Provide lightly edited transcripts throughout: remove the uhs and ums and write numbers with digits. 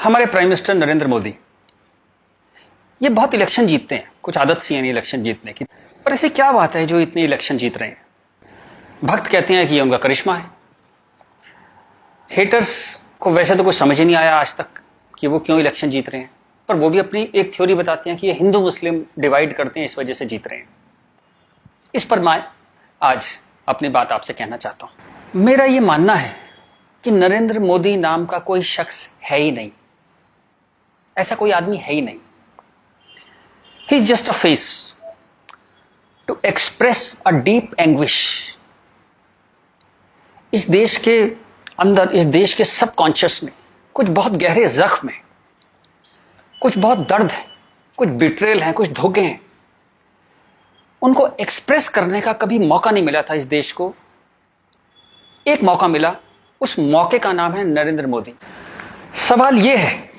हमारे prime minister Narendra Modi ये बहुत इलेक्शन जीतते हैं, कुछ आदत सी है नहीं इलेक्शन जीतने की, पर ऐसी क्या बात है जो इतने इलेक्शन जीत रहे हैं? भक्त कहते हैं कि ये उनका करिश्मा है। हेटर्स को वैसे तो कुछ समझ ही नहीं आया आज तक कि वो क्यों इलेक्शन जीत रहे हैं, पर वो भी अपनी एक थ्योरी बताते हैं कि ये हिंदू मुस्लिम डिवाइड करते हैं, इस वजह से जीत रहे हैं। इस पर मैं आज अपनी बात आपसे कहना चाहता हूं। मेरा ये मानना है कि नरेंद्र मोदी नाम का कोई शख्स है ही नहीं, ऐसा कोई आदमी है ही नहीं। He is just a face to express a deep anguish. इस देश के अंदर, इस देश के सबकॉन्शियस में कुछ बहुत गहरे जख्म है, कुछ बहुत दर्द है, कुछ बिट्रेल है, कुछ धोखे हैं। उनको एक्सप्रेस करने का कभी मौका नहीं मिला था इस देश को। एक मौका मिला, उस मौके का नाम है नरेंद्र मोदी। सवाल यह है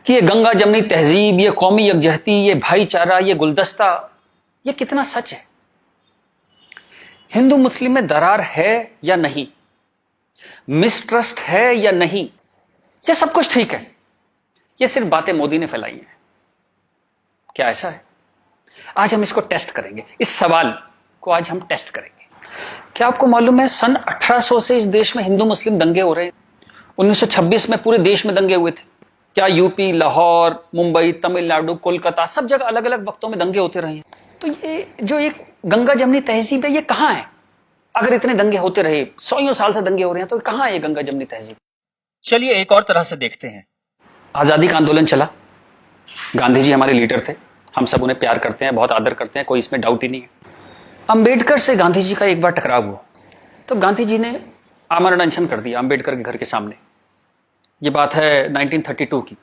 कि ये गंगा जमनी तहजीब, ये कौमी यकजहती, ये भाईचारा, ये गुलदस्ता, ये कितना सच है? हिंदू मुस्लिम में दरार है या नहीं? मिसट्रस्ट है या नहीं? ये सब कुछ ठीक है, ये सिर्फ बातें मोदी ने फैलाई हैं। क्या ऐसा है? आज हम इसको टेस्ट करेंगे, इस सवाल को आज हम टेस्ट करेंगे। क्या आपको मालूम है सन 1800 से इस देश में हिंदू मुस्लिम दंगे हो रहे हैं? 1926 में पूरे देश में दंगे हुए थे। क्या यूपी, लाहौर, मुंबई, तमिलनाडु, कोलकाता, सब जगह अलग अलग वक्तों में दंगे होते रहे हैं। तो ये जो एक गंगा जमनी तहजीब है, ये कहां है? अगर इतने दंगे होते रहे, 100 साल से दंगे हो रहे हैं, तो कहां है ये गंगा जमनी तहजीब? चलिए एक और तरह से देखते हैं। आजादी का आंदोलन चला, गांधी जी हमारे लीडर थे, हम सब उन्हें प्यार करते हैं, बहुत आदर करते हैं, कोई इसमें डाउट ही नहीं है। अंबेडकर से गांधी जी का एक बार टकराव हुआ, तो गांधी जी ने आमरण अनशन कर दिया अंबेडकर के घर के सामने। ये बात है 1932 की।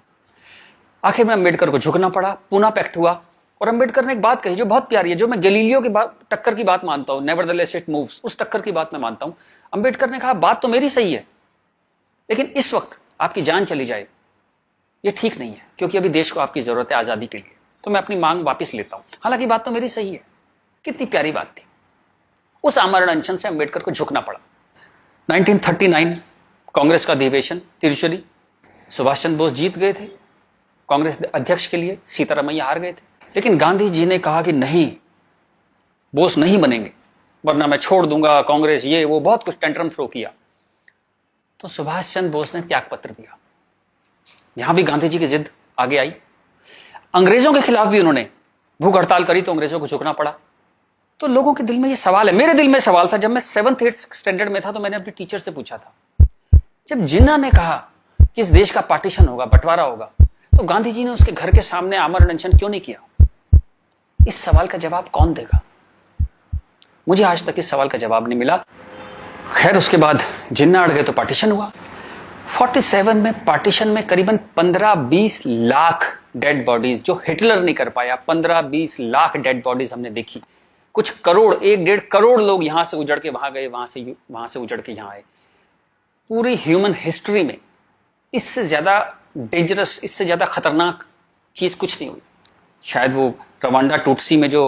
आखिर में अंबेडकर को झुकना पड़ा, पूना पैक्ट हुआ, और अंबेडकर ने एक बात कही जो बहुत प्यारी है, जो मैं गैलीलियो की बात, टक्कर की बात मानता हूं, नेवरदलेस इट मूव्स, उस टक्कर की बात मैं मानता हूं। अंबेडकर ने कहा, बात तो मेरी सही है, लेकिन इस वक्त आपकी जान चली जाए ये ठीक नहीं है, क्योंकि अभी देश को आपकी जरूरत है आजादी के लिए, तो मैं अपनी मांग वापस लेता हूं। हालांकि बात तो मेरी सही है। कितनी प्यारी बात थी। उस आमरण अनशन से अंबेडकर को झुकना पड़ा। 1939 कांग्रेस का अधिवेशन तिरुचुरी, सुभाष चंद्र बोस जीत गए थे कांग्रेस अध्यक्ष के लिए, सीतारामैया हार गए थे। लेकिन गांधी जी ने कहा कि नहीं, बोस नहीं बनेंगे, वरना मैं छोड़ दूंगा कांग्रेस, ये वो, बहुत कुछ टेंट्रम थ्रो किया। तो सुभाष चंद्र बोस ने त्याग पत्र दिया। यहां भी गांधी जी की जिद आगे आई। अंग्रेजों के खिलाफ भी उन्होंने भूख हड़ताल करी, तो अंग्रेजों को झुकना पड़ा। तो लोगों के दिल में ये सवाल है, मेरे दिल में सवाल था, जब मैं 7th-8th स्टैंडर्ड में था, तो मैंने अपने टीचर से पूछा था, जब जिन्ना ने कहा कि इस देश का पार्टीशन होगा, बंटवारा होगा, तो गांधी जी ने उसके घर के सामने आमरण अनशन क्यों नहीं किया? इस सवाल का जवाब कौन देगा? मुझे आज तक इस सवाल का जवाब नहीं मिला। खैर, उसके बाद जिन्ना अड़ गए तो पार्टीशन हुआ। 47 में पार्टीशन में करीबन 15-20 लाख डेड बॉडीज, जो हिटलर नहीं कर पाया, 15-20 लाख डेड बॉडीज हमने देखी। कुछ करोड़, 1-1.5 करोड़ लोग यहां से उजड़ के वहां गए, वहां से उजड़ के यहां आए। पूरी ह्यूमन हिस्ट्री में इससे ज्यादा डेंजरस, इससे ज्यादा खतरनाक चीज कुछ नहीं हुई। शायद वो रवांडा टूटसी में जो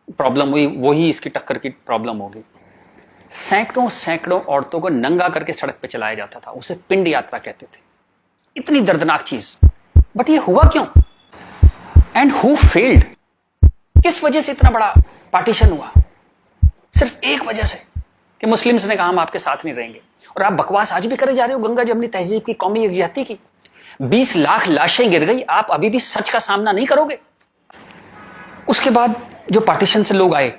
प्रॉब्लम हुई, वही इसकी टक्कर की प्रॉब्लम होगी। सैकड़ों औरतों को नंगा करके सड़क पे चलाया जाता था, उसे पिंड यात्रा कहते थे। इतनी दर्दनाक चीज, बट ये हुआ क्यों? And who failed? किस वजह से इतना बड़ा पार्टीशन हुआ? सिर्फ एक वजह से कि मुस्लिम्स ने कहा हम आपके साथ नहीं रहेंगे। और आप बकवास आज भी करे जा रहे हो गंगा जमनी तहजीब की, कौमी यकजहती की। 20 लाख लाशें गिर गई, आप अभी भी सच का सामना नहीं करोगे? उसके बाद जो पार्टीशन से लोग आए,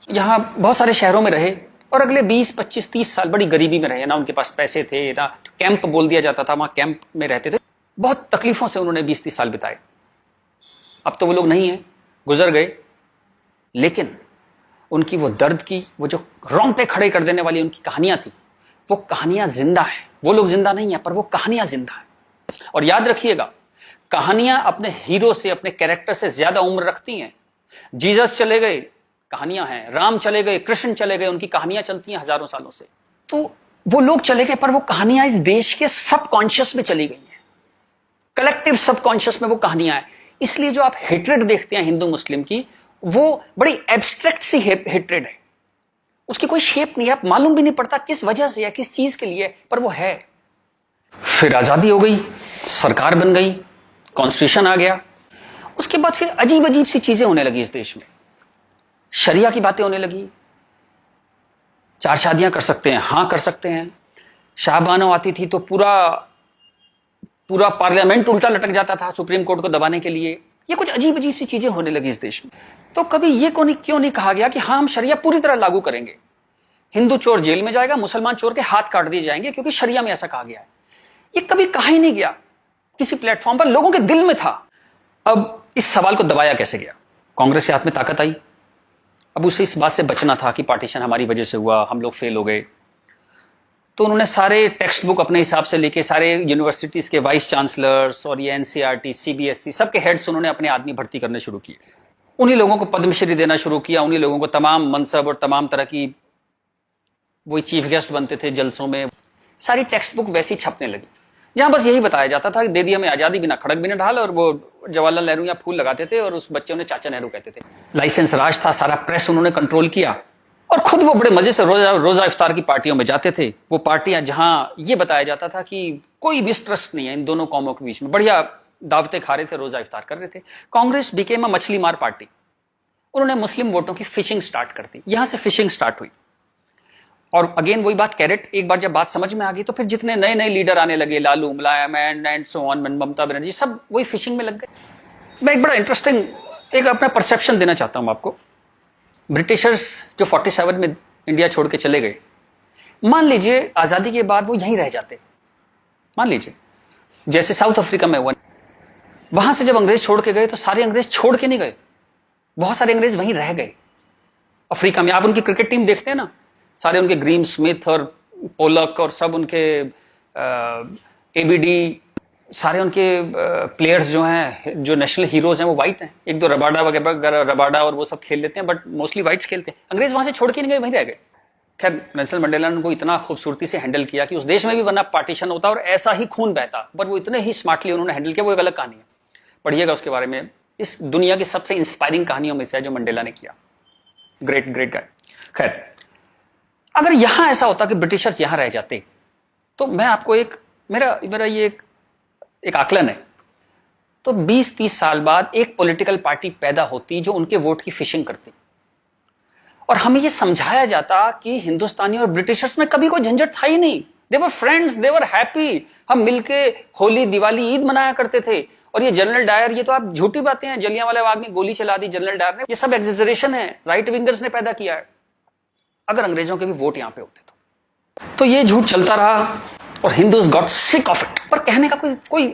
यहां बहुत सारे शहरों में रहे, और अगले 20, 25, 30 साल बड़ी गरीबी में रहे। ना उनके पास पैसे थे, ना कैंप बोल दिया जाता था, वहां कैंप में रहते थे। बहुत तकलीफों से उन्होंने 20-30 साल बिताए। अब तो वो लोग नहीं है, गुजर गए, लेकिन उनकी वो दर्द की, वो जो रोंगटे खड़े कर देने वाली उनकी कहानियां थी, वो कहानियां जिंदा है। वो लोग जिंदा नहीं है, पर वो कहानियां जिंदा है। और याद रखिएगा, कहानियां अपने हीरो से, अपने कैरेक्टर से ज्यादा उम्र रखती हैं। जीसस चले गए, कहानियां हैं। राम चले गए, कृष्ण चले गए, उनकी कहानियां चलती हैं हजारों सालों से। तो वो लोग चले गए, पर वो कहानियां इस देश के सबकॉन्शियस में चली गई हैं, कलेक्टिव सबकॉन्शियस में वो कहानियां हैं। इसलिए जो आप हेट्रेड देखते हैं हिंदू मुस्लिम की, वो बड़ी एब्स्ट्रैक्ट सी हेट्रेड है, उसकी कोई शेप नहीं है, आप मालूम भी नहीं पड़ता किस वजह से है, किस चीज के लिए, पर वो है। फिर आजादी हो गई, सरकार बन गई, कॉन्स्टिट्यूशन आ गया। उसके बाद फिर अजीब अजीब सी चीजें होने लगी इस देश में। शरिया की बातें होने लगी, 4 शादियां कर सकते हैं, हां कर सकते हैं। शाहबानो आती थी तो पूरा पार्लियामेंट उल्टा लटक जाता था सुप्रीम कोर्ट को दबाने के लिए। ये कुछ अजीब अजीब सी चीजें होने लगी इस देश में। तो कभी ये क्यों नहीं कहा गया कि हाँ, हम शरिया पूरी तरह लागू करेंगे, हिंदू चोर जेल में जाएगा, मुसलमान चोर के हाथ काट दिए जाएंगे, क्योंकि शरिया में ऐसा कहा गया है। ये कभी कहा ही नहीं गया किसी प्लेटफॉर्म पर, लोगों के दिल में था। अब इस सवाल को दबाया कैसे गया? कांग्रेस के हाथ में ताकत आई। अब उसे इस बात से बचना था कि पार्टीशन हमारी वजह से हुआ, हम लोग फेल हो गए। तो उन्होंने सारे टेक्स्ट बुक अपने हिसाब से लेके सारे यूनिवर्सिटीज के वाइस चांसलर्स और ये एनसीईआरटी, सीबीएसई सबके हेड्स उन्होंने अपने आदमी भर्ती करने शुरू किए। उन्हीं लोगों को पद्मश्री देना शुरू किया, उन्हीं लोगों को तमाम मनसब और तमाम तरह की, वही चीफ गेस्ट बनते थे जलसों में। सारी टेक्स्ट बुक वैसी छपने लगी, जहां बस यही बताया जाता था कि दे दिया हमें आजादी, बिना खड़क बिना ढाल। और वो जवाहरलाल नेहरू या फूल लगाते थे और उस बच्चे उन्हें चाचा नेहरू कहते थे। लाइसेंस राज था, सारा प्रेस उन्होंने कंट्रोल किया। और खुद वो बड़े मजे से रोजा इफ्तार की पार्टियों में जाते थे। वो पार्टियां जहां ये बताया जाता था कि कोई भी ट्रस्ट नहीं है इन दोनों कौमों के बीच में, बढ़िया दावतें खा रहे थे, रोजा इफ्तार कर रहे थे। कांग्रेस बिकेम अ मछली मार पार्टी। उन्होंने मुस्लिम वोटों की फिशिंग स्टार्ट कर दी, यहां से फिशिंग स्टार्ट हुई। और अगेन वही बात, कैरेट, एक बार जब बात समझ में आ गई तो फिर जितने नए नए लीडर आने लगे, लालू, मुलायम and so on, Mamata Banerjee, सब वही फिशिंग में लग गए। मैं एक बड़ा इंटरेस्टिंग एक अपना परसेप्शन देना चाहता हूं आपको। ब्रिटिशर्स जो 47 में इंडिया छोड़ के चले गए, मान लीजिए आजादी के बाद वो यहीं रह जाते, मान लीजिए जैसे साउथ अफ्रीका में हुआ। वहां से जब अंग्रेज छोड़ के गए तो सारे अंग्रेज छोड़ के नहीं गए, बहुत सारे अंग्रेज वहीं रह गए अफ्रीका में। आप उनकी क्रिकेट टीम देखते हैं ना, सारे उनके ग्रीम स्मिथ और पोलक और सब उनके एबीडी, सारे उनके प्लेयर्स जो हैं, जो नेशनल हीरोज हैं, वो वाइट हैं। एक दो रबाडा वगैरह, रबाडा और वो सब खेल लेते हैं, बट मोस्टली वाइट्स खेलते हैं। अंग्रेज वहां से छोड़ के नहीं गए, वहीं रह गए। खैर, नेल्सन मंडेला ने उनको इतना खूबसूरती से हैंडल किया कि उस देश में भी वरना पार्टीशन होता और ऐसा ही खून बहता, पर वो इतने ही स्मार्टली उन्होंने हैंडल किया। वो एक अलग कहानी है, पढ़िएगा उसके बारे में। इस दुनिया की सबसे इंस्पायरिंग कहानियों में से है जो मंडेला ने किया। Great great guy. खैर, अगर यहां ऐसा होता कि ब्रिटिशर्स यहां रह जाते, तो मैं आपको एक मेरा ये एक आकलन है, तो 20-30 साल बाद एक पॉलिटिकल पार्टी पैदा होती जो उनके वोट की फिशिंग करती, और हमें ये समझाया जाता कि हिंदुस्तानी और ब्रिटिशर्स में कभी कोई झंझट था ही नहीं। They were friends, they were happy. हम मिलके होली, दिवाली, ईद मनाया करते थे। और ये जनरल डायर, ये तो आप झूठी बातें हैं, जलियांवाला बाग में गोली चला दी जनरल डायर ने, ये सब एग्जेजरेशन है, राइट विंगर्स ने पैदा किया है। अगर अंग्रेजों के भी वोट यहां पे होते तो ये झूठ चलता रहा और Hindus got sick of it. पर कहने का कोई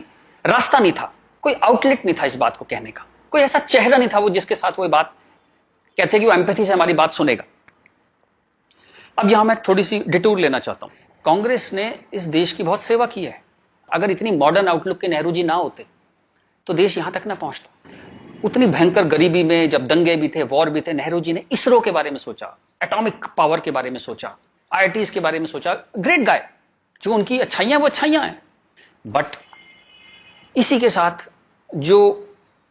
रास्ता नहीं था, कोई आउटलेट नहीं था इस बात को कहने का, कोई ऐसा चेहरा नहीं था वो जिसके साथ वो बात कहते कि वो एम्पैथी से हमारी बात सुनेगा। अब यहां मैं थोड़ी सी डिटूर लेना चाहता हूं। कांग्रेस ने इस देश की बहुत सेवा की है। अगर इतनी मॉडर्न आउटलुक के नेहरू जी ना होते तो देश यहां तक ना पहुंचता। उतनी भयंकर गरीबी में जब दंगे भी थे, वॉर भी थे, नेहरू जी ने इसरो के बारे में सोचा, एटॉमिक पावर के बारे में सोचा, आईआईटीज के बारे में सोचा। ग्रेट गाय, जो उनकी अच्छाइयां वो अच्छाइयां हैं, बट इसी के साथ जो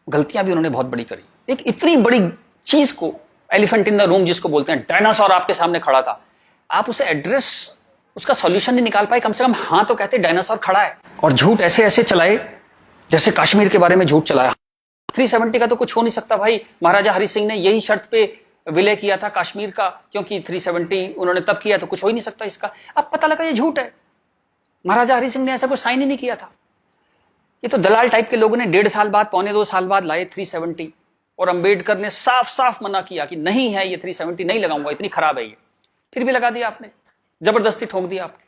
गलतियां भी उन्होंने बहुत बड़ी करी। एक इतनी बड़ी चीज को, एलिफेंट इन द रूम जिसको बोलते हैं, डायनासोर आपके सामने खड़ा था, आप उसे एड्रेस, उसका सॉल्यूशन नहीं निकाल पाए। कम से कम हाँ तो कहते डायनासोर खड़ा है। और झूठ ऐसे ऐसे चलाए, जैसे कश्मीर के बारे में झूठ चलाया। 370 का तो कुछ हो नहीं सकता भाई। महाराजा हरि सिंह ने यही शर्त पे विलय किया था कश्मीर का, क्योंकि 370 उन्होंने तब किया, तो कुछ हो ही नहीं सकता इसका। अब पता लगा ये झूठ है, महाराजा हरि सिंह ने ऐसा कुछ साइन ही नहीं किया था। ये तो दलाल टाइप के लोगों ने 1.5 साल बाद, 1.25 साल बाद लाए 370, और अंबेडकर ने साफ साफ मना किया कि नहीं है ये 370 नहीं लगाऊंगा, इतनी खराब है ये, फिर भी लगा दिया आपने, जबरदस्ती ठोक दिया आपने।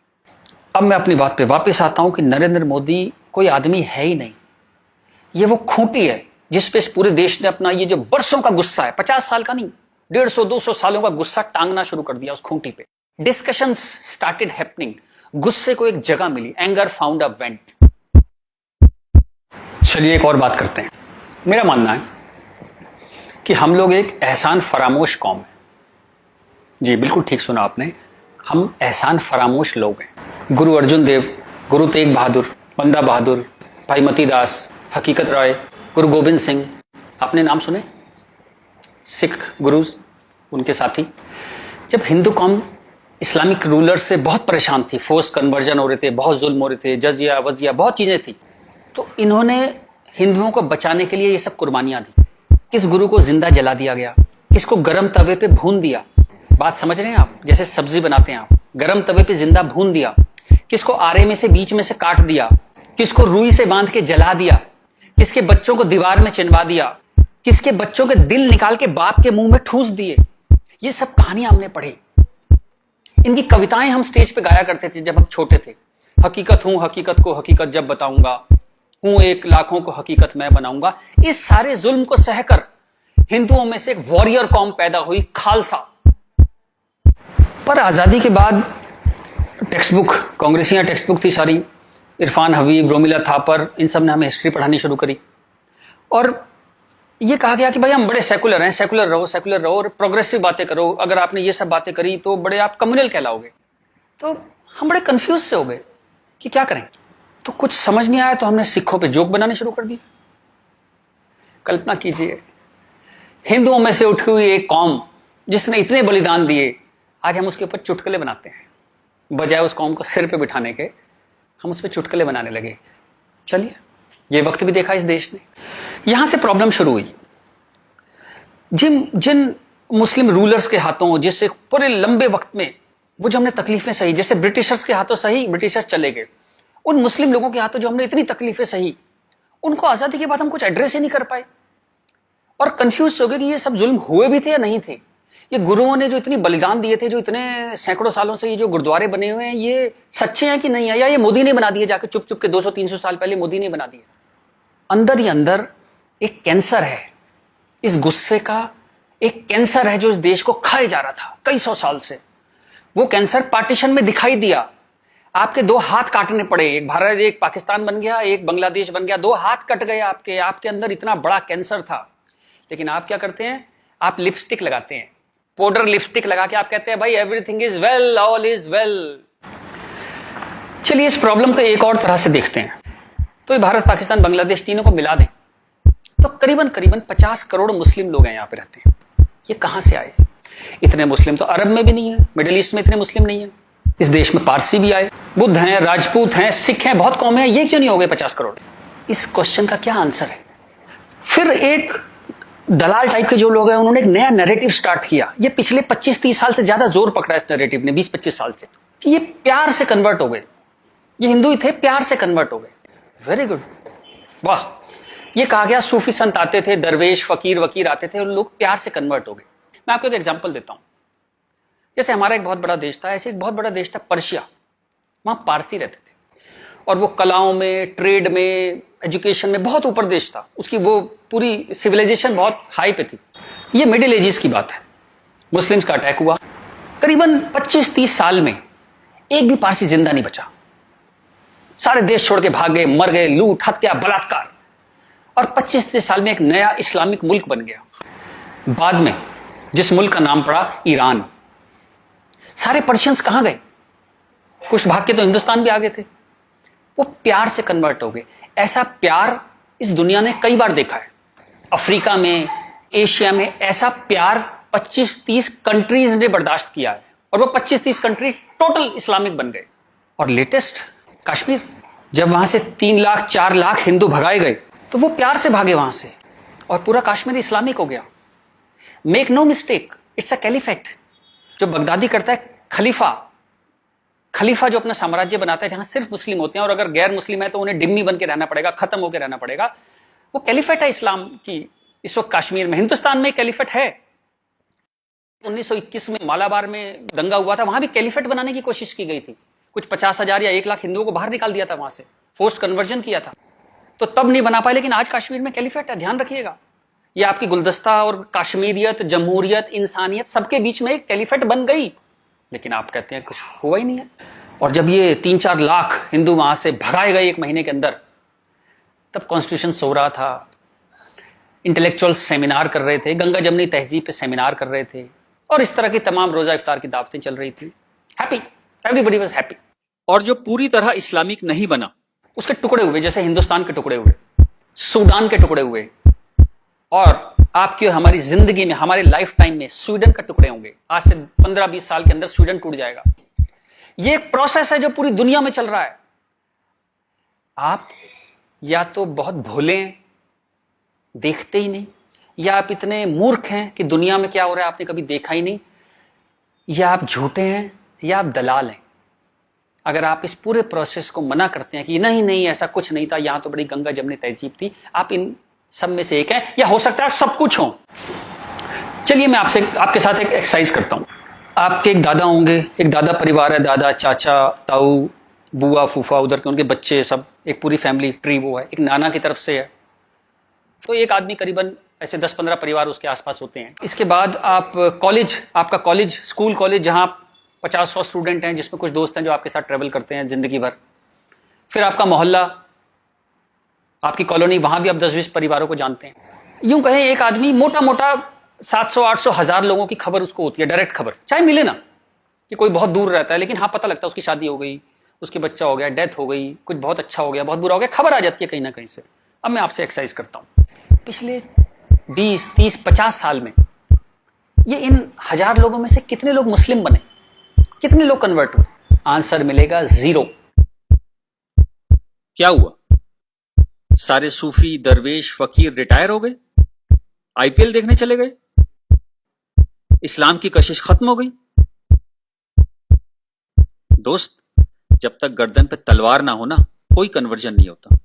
अब मैं अपनी बात पे वापस आता हूं कि नरेंद्र मोदी कोई आदमी है ही नहीं, ये वो खूंटी है जिसपे इस पूरे देश ने अपना ये जो बरसों का गुस्सा है, 50 साल का नहीं, 150-200 सालों का गुस्सा टांगना शुरू कर दिया उस खूंटी पे। डिस्कशंस स्टार्टेड हैपनिंग, गुस्से को एक जगह मिली, एंगर फाउंड अ वेंट। चलिए एक और बात करते हैं। मेरा मानना है कि हम लोग एक एहसान फरामोश कौम है। जी बिल्कुल ठीक सुना आपने, हम एहसान फरामोश लोग हैं। गुरु अर्जुन देव, गुरु तेग बहादुर, बंदा बहादुर, भाई मती दास, हकीकत राय, गुरु गोविंद सिंह, आपने नाम सुने, सिख गुरुज, उनके साथी। जब हिंदू कौम इस्लामिक रूलर से बहुत परेशान थी, फोर्स कन्वर्जन हो रहे थे, बहुत जुल्म हो रहे थे, जजिया वजिया बहुत चीजें थी। तो इन्होंने हिंदुओं को बचाने के लिए ये सब कुर्बानियां दी। किस गुरु को जिंदा जला दिया गया, किसको गर्म तवे पे भून दिया। बात समझ रहे हैं आप? जैसे सब्जी बनाते हैं आप, गर्म तवे पे जिंदा भून दिया, किसको आरे में से बीच में से काट दिया, किसको रुई से बांध के जला दिया, किसके बच्चों को दीवार में चिनवा दिया, किसके बच्चों के दिल निकाल के बाप के मुंह में ठूस दिए। ये सब कहानियां हमने पढ़ी। इनकी कविताएं हम स्टेज पे गाया करते थे जब हम छोटे थे। हकीकत हूं, हकीकत को हकीकत जब बताऊंगा, हूं एक लाखों को हकीकत मैं बनाऊंगा। इस सारे जुल्म को सहकर हिंदुओं में से एक वॉरियर कौम पैदा हुई, खालसा। पर आजादी के बाद टेक्स्ट बुक, कांग्रेसियां टेक्स्ट बुक थी सारी, इरफान हबीब, रोमिला थापर, इन सब ने हमें हिस्ट्री पढ़ानी शुरू करी और ये कहा गया कि भाई हम बड़े सेकुलर हैं, सेकुलर रहो और प्रोग्रेसिव बातें करो। अगर आपने ये सब बातें करी तो बड़े आप कम्युनल कहलाओगे। तो हम बड़े कंफ्यूज से हो गए कि क्या करें। तो कुछ समझ नहीं आया तो हमने सिखों पे जोक बनाने शुरू कर दिए। कल्पना कीजिए, हिंदुओं में से उठी हुई एक कौम जिसने इतने बलिदान दिए, आज हम उसके ऊपर चुटकुले बनाते हैं। बजाय उस कौम को सिर पे बिठाने के हम उस पर चुटकुले बनाने लगे। चलिए, ये वक्त भी देखा इस देश ने। यहां से प्रॉब्लम शुरू हुई। जिन मुस्लिम रूलर्स के हाथों, जिससे पूरे लंबे वक्त में वो जो हमने तकलीफें सही, जैसे ब्रिटिशर्स के हाथों सही, ब्रिटिशर्स चले गए, उन मुस्लिम लोगों के हाथों जो हमने इतनी तकलीफें सही, उनको आजादी के बाद हम कुछ एड्रेस ही नहीं कर पाए और कंफ्यूज हो गए कि ये सब जुल्म हुए भी थे या नहीं थे। ये गुरुओं ने जो इतनी बलिदान दिए थे, जो इतने सैकड़ों सालों से ये जो गुरुद्वारे बने हुए हैं, ये सच्चे हैं कि नहीं है, या ये मोदी ने बना दिए जाके चुप चुप के 200-300 साल पहले मोदी ने बना दिए। अंदर ही अंदर एक कैंसर है, इस गुस्से का एक कैंसर है जो इस देश को खाए जा रहा था कई सौ साल से। वो कैंसर पार्टीशन में दिखाई दिया। आपके 2 हाथ काटने पड़े, एक भारत एक पाकिस्तान बन गया, एक बांग्लादेश बन गया, 2 हाथ कट गए आपके अंदर इतना बड़ा कैंसर था। लेकिन आप क्या करते हैं? आप लिपस्टिक लगाते हैं, पाउडर लिपस्टिक लगा के आप कहते हैं भाई everything is well, all is well. चलिए इस प्रॉब्लम को एक और तरह से देखते हैं। तो ये भारत, पाकिस्तान, बांग्लादेश तीनों को मिला दें तो करीबन 50 करोड़ मुस्लिम लोग हैं यहाँ पे रहते हैं। ये कहां से आए? इतने मुस्लिम तो अरब में भी नहीं है, मिडिल ईस्ट में इतने मुस्लिम नहीं है। इस देश में पारसी भी आए, बुद्ध हैं, राजपूत हैं, सिख हैं, बहुत कौमें हैं, ये क्यों नहीं हो गए 50 करोड़? इस क्वेश्चन का क्या आंसर है? फिर एक दलाल टाइप के जो लोग हैं उन्होंने एक नया नैरेटिव स्टार्ट किया। ये पिछले 25-30 साल से ज्यादा जोर पकड़ा इस नैरेटिव ने, 20-25 साल से, कि ये प्यार से कन्वर्ट हो गए। ये हिंदू ही थे, प्यार से कन्वर्ट हो गए। वेरी गुड, वाह। ये कहा गया सूफी संत आते थे, दरवेश फकीर वकीर आते थे, उन लोग प्यार से कन्वर्ट हो गए। मैं आपको एक एग्जांपल देता हूं। जैसे हमारा एक बहुत बड़ा देश था, ऐसे एक बहुत बड़ा देश था पर्शिया। वहां पारसी रहते थे और वो कलाओं में, ट्रेड में, एजुकेशन में बहुत ऊपर देश था। उसकी वो पूरी सिविलाइजेशन बहुत हाई पे थी। ये मिडिल एजेस की बात है। मुस्लिम्स का अटैक हुआ, करीबन 25-30 साल में एक भी पारसी जिंदा नहीं बचा। सारे देश छोड़ के भाग गए, मर गए, लूट, हत्या, बलात्कार। और 25-30 साल में एक नया इस्लामिक मुल्क बन गया। बाद में जिस मुल्क का नाम पड़ा ईरान। सारे पर्शियंस कहां गए? कुछ भाग के तो हिंदुस्तान भी आ गए थे। वो प्यार से कन्वर्ट हो गए। ऐसा प्यार इस दुनिया ने कई बार देखा है। अफ्रीका में, एशिया में ऐसा प्यार 25-30 कंट्रीज ने बर्दाश्त किया है और वो 25-30 कंट्री टोटल इस्लामिक बन गए। और लेटेस्ट कश्मीर, जब वहां से 3 लाख 4 लाख हिंदू भगाए गए तो वो प्यार से भागे वहां से और पूरा कश्मीर इस्लामिक हो गया। Make no mistake, it's a caliphate. जो बगदादी करता है खलीफा जो अपना साम्राज्य बनाता है जहां सिर्फ मुस्लिम होते हैं और अगर गैर मुस्लिम है तो उन्हें डिम्मी बन के रहना पड़ेगा, खत्म होकर रहना पड़ेगा। वो कैलिफेट है इस्लाम की। इस वक्त कश्मीर में, हिंदुस्तान में कैलिफेट है। 1921 में मालाबार में दंगा हुआ था, वहां भी कैलिफेट बनाने की कोशिश की गई थी। कुछ 50,000 या 1 लाख हिंदुओं को बाहर निकाल दिया था वहां से, फोर्स्ड कन्वर्जन किया था। तो तब नहीं बना पाए, लेकिन आज कश्मीर में कैलिफेट है। ध्यान रखिएगा, ये आपकी गुलदस्ता और कश्मीरियत, जमहूरियत, इंसानियत सबके बीच में एक कैलिफेट बन गई। लेकिन आप कहते हैं कुछ हुआ ही नहीं है। और जब ये 3-4 लाख हिंदू वहां से भगाए गए 1 महीने के अंदर, तब कॉन्स्टिट्यूशन सो रहा था, इंटेलेक्चुअल सेमिनार कर रहे थे, गंगा जमनी तहजीब पे सेमिनार कर रहे थे और इस तरह की तमाम रोजा इफ्तार की दावतें चल रही थी। Happy, everybody was happy. और जो पूरी तरह इस्लामिक नहीं बना, उसके टुकड़े हुए, जैसे हिंदुस्तान के टुकड़े हुए, सूडान के टुकड़े हुए और आपकी और हमारी जिंदगी में, हमारे लाइफ टाइम में स्वीडन का टुकड़े होंगे। आज से 15-20 साल के अंदर स्वीडन टूट जाएगा। ये एक प्रोसेस है जो पूरी दुनिया में चल रहा है। आप या तो बहुत भोले हैं, देखते ही नहीं, या आप इतने मूर्ख हैं कि दुनिया में क्या हो रहा है आपने कभी देखा ही नहीं, या आप झूठे हैं, या आप दलाल हैं। अगर आप इस पूरे प्रोसेस को मना करते हैं कि नहीं नहीं ऐसा कुछ नहीं था, यहां तो बड़ी गंगा जमनी तहजीब थी, आप इन सब में से एक हैं, या हो सकता है सब कुछ हो। चलिए मैं आपके साथ एक एक्सरसाइज करता हूं। आपके एक दादा होंगे, एक दादा परिवार है, दादा, चाचा, ताऊ, बुआ, फूफा, उधर के उनके बच्चे, सब एक पूरी फैमिली ट्री वो है। एक नाना की तरफ से है, तो एक आदमी करीबन ऐसे 10-15 परिवार उसके आसपास होते हैं। इसके बाद आप कॉलेज, आपका कॉलेज, स्कूल कॉलेज, जहां 50-100 स्टूडेंट हैं, जिसमें कुछ दोस्त हैं जो आपके साथ ट्रेवल करते हैं जिंदगी भर। फिर आपका मोहल्ला, आपकी कॉलोनी, वहां भी आप 10-20 परिवारों को जानते हैं। यूं कहें एक आदमी मोटा मोटा 700-800 1000 लोगों की खबर उसको होती है, डायरेक्ट खबर, चाहे मिले ना कि कोई बहुत दूर रहता है, लेकिन हाँ पता लगता है उसकी शादी हो गई, उसके बच्चा हो गया, डेथ हो गई, कुछ बहुत अच्छा हो गया, बहुत बुरा हो गया, खबर आ जाती है कहीं ना कहीं से। अब मैं आपसे एक्सरसाइज करता हूं, पिछले 20-30-50 साल में ये इन 1000 लोगों में से कितने लोग मुस्लिम बने, कितने लोग कन्वर्ट हुए? आंसर मिलेगा 0। क्या हुआ? सारे सूफी, दरवेश, फकीर रिटायर हो गए, आईपीएल देखने चले गए, इस्लाम की कशिश खत्म हो गई। दोस्त, जब तक गर्दन पे तलवार ना हो ना, कोई कन्वर्जन नहीं होता,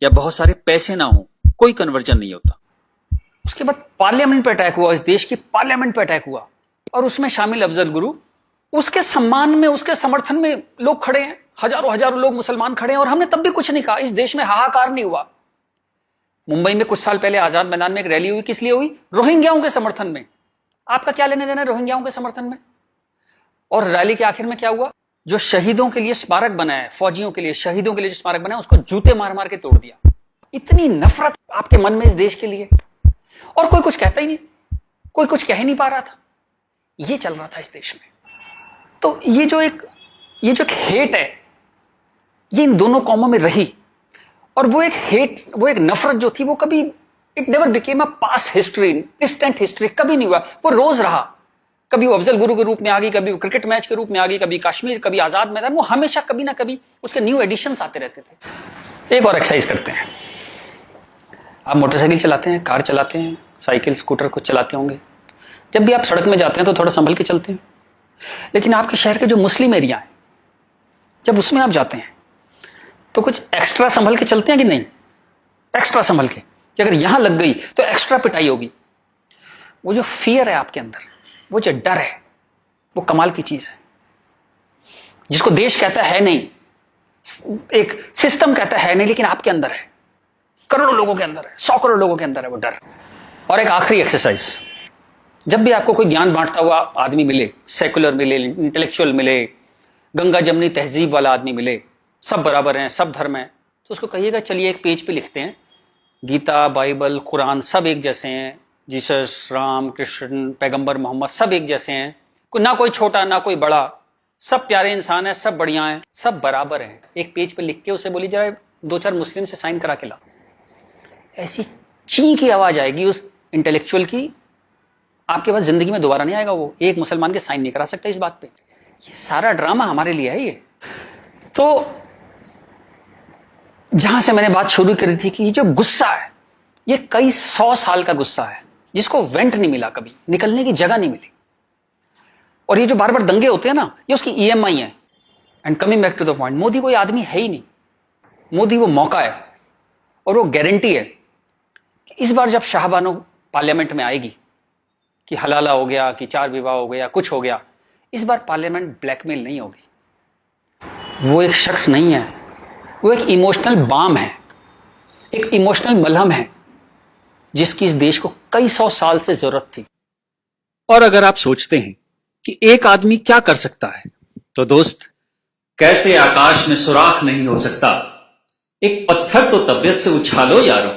या बहुत सारे पैसे ना हो, कोई कन्वर्जन नहीं होता। उसके बाद पार्लियामेंट पे अटैक हुआ, इस देश की पार्लियामेंट पे अटैक हुआ, और उसमें शामिल अफजल गुरु, उसके सम्मान में, उसके समर्थन में लोग खड़े हैं, हजारों लोग मुसलमान खड़े हैं, और हमने तब भी कुछ नहीं कहा। इस देश में हाहाकार नहीं हुआ। मुंबई में कुछ साल पहले आजाद मैदान में एक रैली हुई, किस लिए हुई? रोहिंग्याओं के समर्थन में। आपका क्या लेने देना रोहिंग्याओं के समर्थन में? और रैली के आखिर में क्या हुआ? जो शहीदों के लिए स्मारक बना है, फौजियों के लिए, शहीदों के लिए जो स्मारक बना है, उसको जूते मार मार के तोड़ दिया। इतनी नफरत आपके मन में इस देश के लिए, और कोई कुछ कहता ही नहीं, कोई कुछ कह ही नहीं पा रहा था। ये चल रहा था इस देश में। तो ये जो एक हेट है, ये इन दोनों कौमों में रही, और वो एक हेट, वो एक नफरत जो थी, वो कभी, it never became a past history, distant history, कभी नहीं हुआ। वो रोज रहा। कभी वो अफजल गुरु के रूप में आ गई, कभी वो क्रिकेट मैच के रूप में आ गई, कभी कश्मीर, कभी आजाद मैदान, वो हमेशा कभी ना कभी उसके न्यू एडिशंस आते रहते थे। एक और एक्सरसाइज करते हैं। आप मोटरसाइकिल चलाते हैं, कार चलाते हैं, साइकिल, स्कूटर कुछ चलाते होंगे। जब भी आप सड़क में जाते हैं तो थोड़ा संभल के चलते हैं, लेकिन आपके शहर के जो मुस्लिम एरिया है, जब उसमें आप जाते हैं तो कुछ एक्स्ट्रा संभल के चलते हैं कि नहीं? एक्स्ट्रा संभल के, कि अगर यहां लग गई तो एक्स्ट्रा पिटाई होगी। वो जो फियर है आपके अंदर, वो जो डर है, वो कमाल की चीज है, जिसको देश कहता है नहीं, एक सिस्टम कहता है नहीं, लेकिन आपके अंदर है, करोड़ों लोगों के अंदर है, 100 करोड़ लोगों के अंदर है वो डर। और एक आखिरी एक्सरसाइज, जब भी आपको कोई ज्ञान बांटता हुआ आदमी मिले, सेकुलर मिले, इंटेलेक्चुअल मिले, गंगा जमनी तहजीब वाला आदमी मिले, सब बराबर हैं, सब धर्म है, तो उसको कहिएगा चलिए एक पेज पे लिखते हैं, गीता, बाइबल, कुरान सब एक जैसे हैं, जीसस, राम, कृष्ण, पैगंबर मोहम्मद सब एक जैसे हैं, ना कोई छोटा ना कोई बड़ा, सब प्यारे इंसान है, सब बढ़िया हैं, सब बराबर हैं। एक पेज पे लिख के उसे बोली जरा 2-4 मुस्लिम से साइन करा के ला। ऐसी ची की आवाज आएगी उस इंटेलेक्चुअल की, आपके पास जिंदगी में दोबारा नहीं आएगा। वो एक मुसलमान के साइन नहीं करा सकता इस बात पे। ये सारा ड्रामा हमारे लिए है। ये तो जहां से मैंने बात शुरू करी थी कि ये जो गुस्सा है, ये कई 100 साल का गुस्सा है, जिसको वेंट नहीं मिला, कभी निकलने की जगह नहीं मिली। और ये जो बार बार दंगे होते हैं ना, ये उसकी EMI है। And coming back to the point, Modi कोई आदमी है ही नहीं। मोदी वो मौका है, और वो गारंटी है कि इस बार जब शाहबानो पार्लियामेंट में आएगी कि हलाला हो गया, कि 4 विवाह हो गया, कुछ हो गया, इस बार पार्लियामेंट ब्लैकमेल नहीं होगी। वो एक शख्स नहीं है, वो एक इमोशनल बाम है, एक इमोशनल मलहम है, जिसकी इस देश को कई 100 साल से जरूरत थी। और अगर आप सोचते हैं कि एक आदमी क्या कर सकता है, तो दोस्त, कैसे आकाश में सुराख नहीं हो सकता, एक पत्थर तो तबीयत से उछालो यारो।